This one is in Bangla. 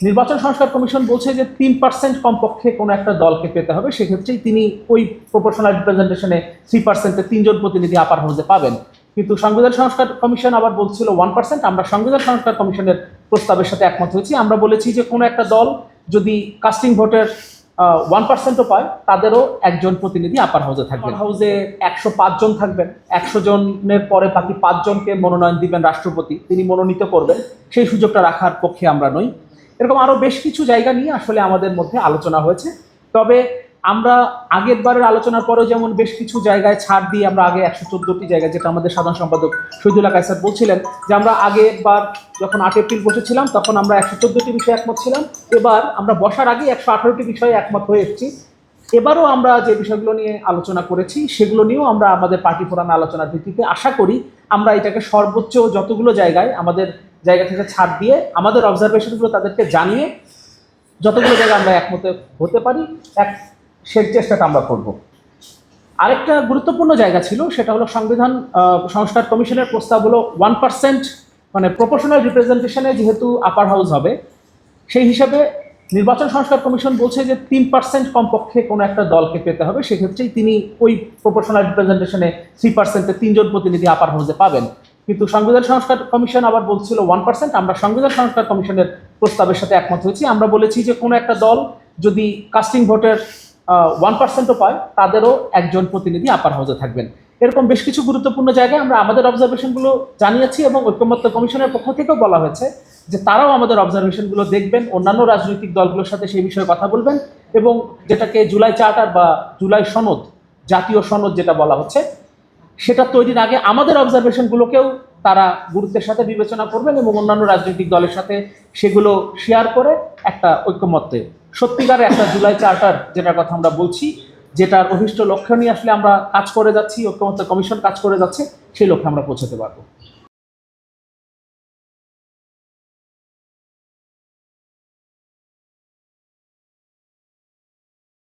নির্বাচন সংস্কার কমিশন বলছে যে 3% কমপক্ষে কোনো একটা দলকে পেতে হবে, সেক্ষেত্রেই তিনি ওই প্রপোর্শনাল রিপ্রেজেন্টেশনে 3%-এ 3 জন প্রতিনিধি আপার হাউসে পাবেন। কিন্তু সংবিধান সংস্কার কমিশন আবার বলছিল 1%। আমরা সংবিধান সংস্কার কমিশনের প্রস্তাবের সাথে একমত হয়েছি। আমরা বলেছি যে কোনো একটা দল যদি কাস্টিং ভোটের 1%-ও পায়, তাদেরও একজন প্রতিনিধি আপার হাউসে থাকবে। হাউসে 105 জন থাকবেন। 100 জনের পরে বাকি 5 জনকে মনোনয়ন দিবেন রাষ্ট্রপতি, তিনি মনোনীত করবেন। সেই সুযোগটা রাখার পক্ষে আমরা নই। এরকম আরো বেশ কিছু জায়গা নিয়ে আসলে আমাদের মধ্যে আলোচনা হয়েছে। তবে আমরা আগের বারের আলোচনার পরেও যেমন বেশ কিছু জায়গায় ছাড় দিয়ে আমরা আগে 114টি জায়গায়, যেটা আমাদের সাধারণ সম্পাদক শহীদুল্লাহ কায়সার বলছিলেন যে আমরা আগের বার যখন 8 এপ্রিল বসেছিলাম তখন আমরা 114টি বিষয়ে একমত ছিলাম। এবার আমরা বসার আগে 118টি বিষয়ে একমত হয়ে এসেছি। এবারও আমরা যে বিষয়গুলো নিয়ে আলোচনা করেছি সেগুলো নিয়েও আমরা আমাদের পার্টি ফোরামে আলোচনার ভিত্তিতে আশা করি আমরা এটাকে সর্বোচ্চ যতগুলো জায়গায় আমাদের জায়গা থেকে ছাড় দিয়ে আমাদের অবজারভেশনগুলো তাদেরকে জানিয়ে যতগুলো জায়গায় আমরা একমতে হতে পারি সেই চেষ্টাটা আমরা করব। আরেকটা গুরুত্বপূর্ণ জায়গা ছিল, সেটা হলো সংবিধান সংস্কার কমিশনের প্রস্তাব হলো 1%, মানে প্রপোর্শনাল রিপ্রেজেন্টেশনে যেহেতু আপার হাউস হবে, সেই হিসাবে নির্বাচন সংস্কার কমিশন বলছে যে 3% কমপক্ষে কোনো একটা দলকে পেতে হবে, সেক্ষেত্রেই তিনি ওই প্রপোর্শনাল রিপ্রেজেন্টেশনে 3%-এ 3 জন প্রতিনিধি আপার হাউসে পাবেন। কিন্তু সংবিধান সংস্কার কমিশন আবার বলছিল 1%। আমরা সংবিধান সংস্কার কমিশনের প্রস্তাবের সাথে একমত হয়েছি। আমরা বলেছি যে কোনো একটা দল যদি কাস্টিং ভোটের 1%-ও পায়, তাদেরও একজন প্রতিনিধি আপার হাউসে থাকবেন। এরকম বেশ কিছু গুরুত্বপূর্ণ জায়গায় আমরা আমাদের অবজারভেশনগুলো জানিয়েছি এবং ঐকমত্য কমিশনের পক্ষ থেকেও বলা হয়েছে যে তারাও আমাদের অবজারভেশনগুলো দেখবেন, অন্যান্য রাজনৈতিক দলগুলোর সাথে সেই বিষয়ে কথা বলবেন এবং যেটাকে জুলাই চার্টার বা জুলাই সনদ, জাতীয় সনদ যেটা বলা হচ্ছে, সেটা তৈরির আগে আমাদের অবজারভেশনগুলোকেও তারা গুরুত্বের সাথে বিবেচনা করবেন এবং অন্যান্য রাজনৈতিক দলের সাথে সেগুলো শেয়ার করে একটা ঐকমত্যে সত্যিকারের একটা জুলাই চার্টার, যেটার কথা আমরা বলছি, যেটার অভিষ্ট লক্ষ্য নিয়ে আসলে আমরা কাজ করে যাচ্ছি, ঐকমত্য কমিশন কাজ করে যাচ্ছে, সেই লক্ষ্যে আমরা পৌঁছাতে পারবো।